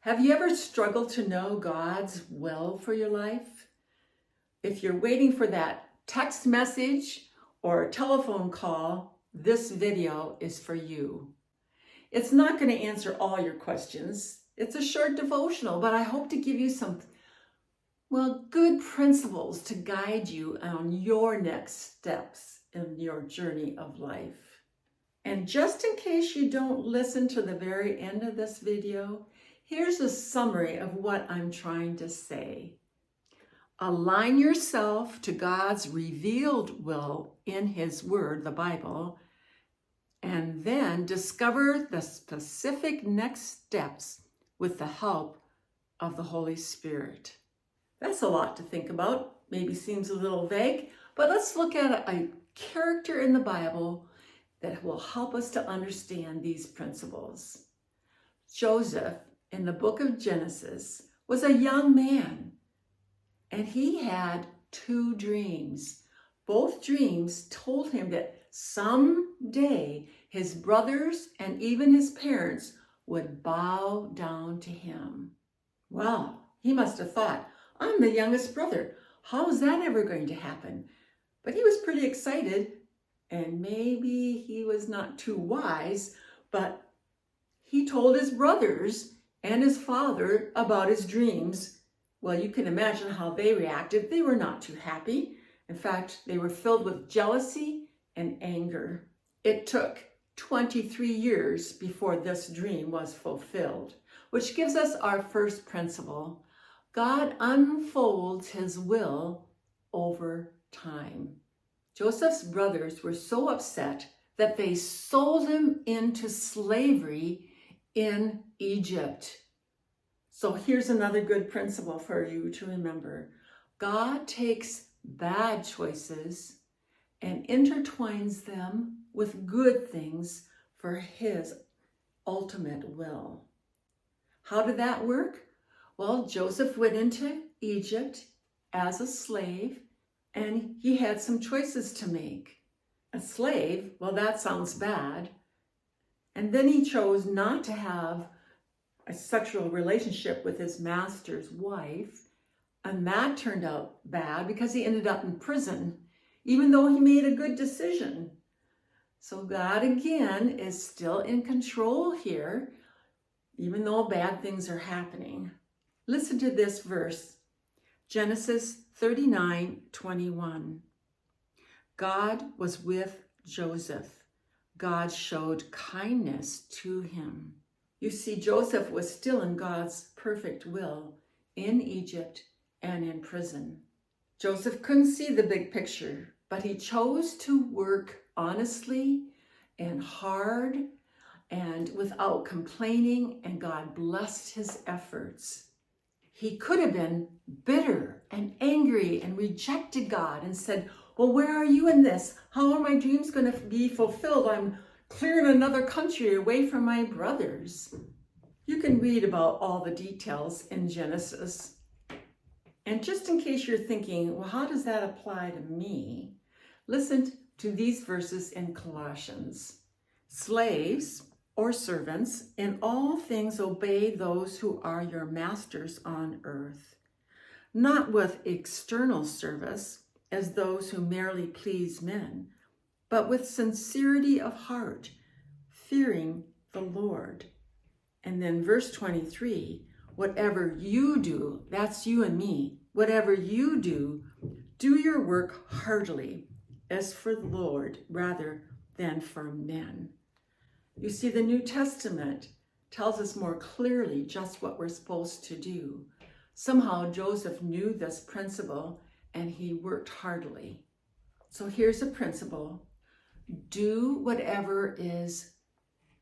Have you ever struggled to know God's will for your life? If you're waiting for that text message or telephone call, this video is for you. It's not going to answer all your questions. It's a short devotional, but I hope to give you some, good principles to guide you on your next steps in your journey of life. And just in case you don't listen to the very end of this video, here's a summary of what I'm trying to say. Align yourself to God's revealed will in His Word, the Bible, and then discover the specific next steps with the help of the Holy Spirit. That's a lot to think about. Maybe seems a little vague, but let's look at a character in the Bible that will help us to understand these principles. Joseph, in the book of Genesis, was a young man, and he had 2 dreams. Both dreams told him that someday his brothers and even his parents would bow down to him. Well, he must have thought, I'm the youngest brother. How is that ever going to happen? But he was pretty excited, and maybe he was not too wise, but he told his brothers and his father about his dreams. Well, you can imagine how they reacted. They were not too happy. In fact, they were filled with jealousy and anger. It took 23 years before this dream was fulfilled, which gives us our first principle. God unfolds His will over time. Joseph's brothers were so upset that they sold him into slavery in Egypt. So here's another good principle for you to remember. God takes bad choices and intertwines them with good things for His ultimate will. How did that work? Well, Joseph went into Egypt as a slave, and he had some choices to make. A slave, well, that sounds bad. And then he chose not to have a sexual relationship with his master's wife, and that turned out bad because he ended up in prison, even though he made a good decision. So God, again, is still in control here, even though bad things are happening. Listen to this verse, Genesis 39:21. God was with Joseph. God showed kindness to him. You see, Joseph was still in God's perfect will in Egypt and in prison. Joseph couldn't see the big picture, but he chose to work honestly and hard and without complaining, and God blessed his efforts. He could have been bitter and angry and rejected God and said, well, where are you in this? How are my dreams going to be fulfilled? I'm clear in another country away from my brothers. You can read about all the details in Genesis. And just in case you're thinking, well, how does that apply to me? Listen to these verses in Colossians. Slaves or servants, in all things obey those who are your masters on earth, not with external service as those who merely please men, but with sincerity of heart, fearing the Lord. And then verse 23, whatever you do, that's you and me, whatever you do, do your work heartily, as for the Lord rather than for men. You see, the New Testament tells us more clearly just what we're supposed to do. Somehow Joseph knew this principle and he worked heartily. So here's a principle. Do whatever is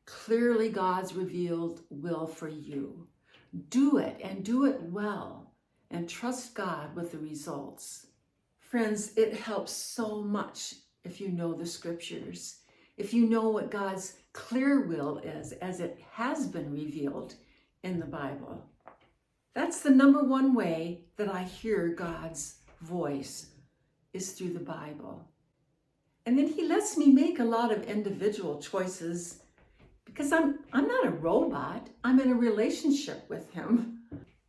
clearly God's revealed will for you. Do it and do it well, and trust God with the results. Friends, it helps so much if you know the scriptures, if you know what God's clear will is as it has been revealed in the Bible. That's the number one way that I hear God's voice is through the Bible. And then He lets me make a lot of individual choices because I'm not a robot. I'm in a relationship with him.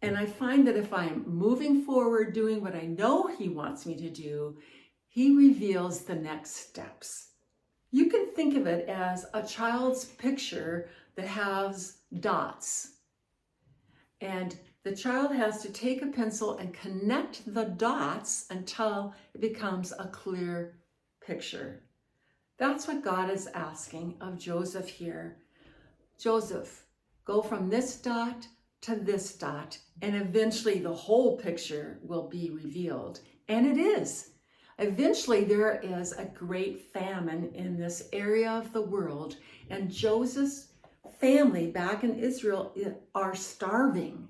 And I find that if I'm moving forward, doing what I know he wants me to do, he reveals the next steps. You can think of it as a child's picture that has dots. And the child has to take a pencil and connect the dots until it becomes a clear picture. That's what God is asking of Joseph here. Joseph, go from this dot to this dot, and eventually the whole picture will be revealed. And it is. Eventually there is a great famine in this area of the world, and Joseph's family back in Israel are starving.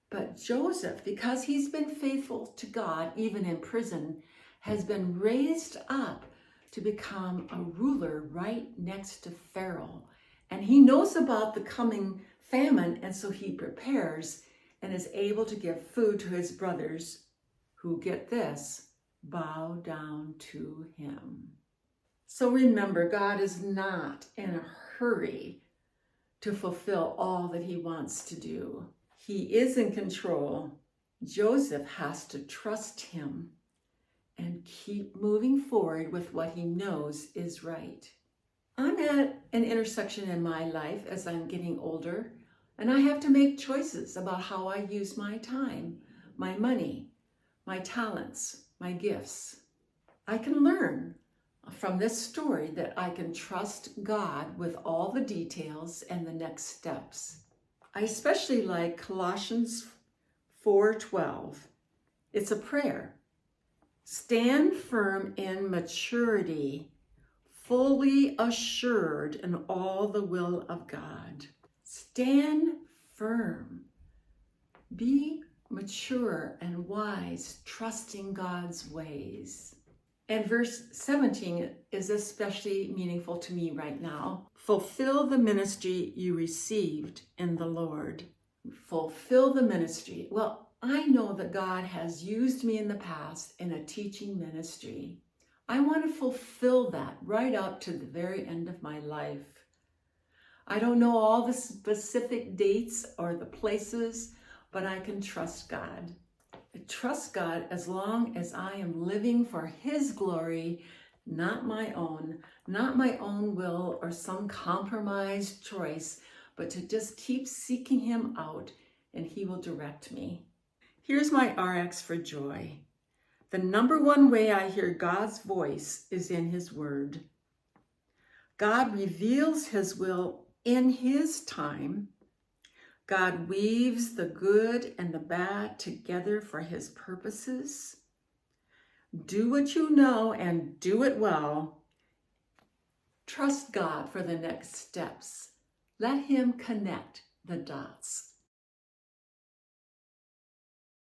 But Joseph, because he's been faithful to God, even in prison, has been raised up to become a ruler right next to Pharaoh. And he knows about the coming famine, and so he prepares and is able to give food to his brothers who, get this, bow down to him. So remember, God is not in a hurry to fulfill all that he wants to do. He is in control. Joseph has to trust him and keep moving forward with what he knows is right. I'm at an intersection in my life as I'm getting older, and I have to make choices about how I use my time, my money, my talents, my gifts. I can learn from this story that I can trust God with all the details and the next steps. I especially like Colossians 4:12. It's a prayer. Stand firm in maturity, fully assured in all the will of God. Stand firm. Be mature and wise, trusting God's ways. And verse 17 is especially meaningful to me right now. Fulfill the ministry you received in the Lord. Fulfill the ministry. Well, I know that God has used me in the past in a teaching ministry. I want to fulfill that right up to the very end of my life. I don't know all the specific dates or the places, but I can trust God. I trust God as long as I am living for his glory, not my own will or some compromised choice, but to just keep seeking him out, and he will direct me. Here's my RX for joy. The number one way I hear God's voice is in his word. God reveals his will in his time. God weaves the good and the bad together for his purposes. Do what you know and do it well. Trust God for the next steps. Let him connect the dots.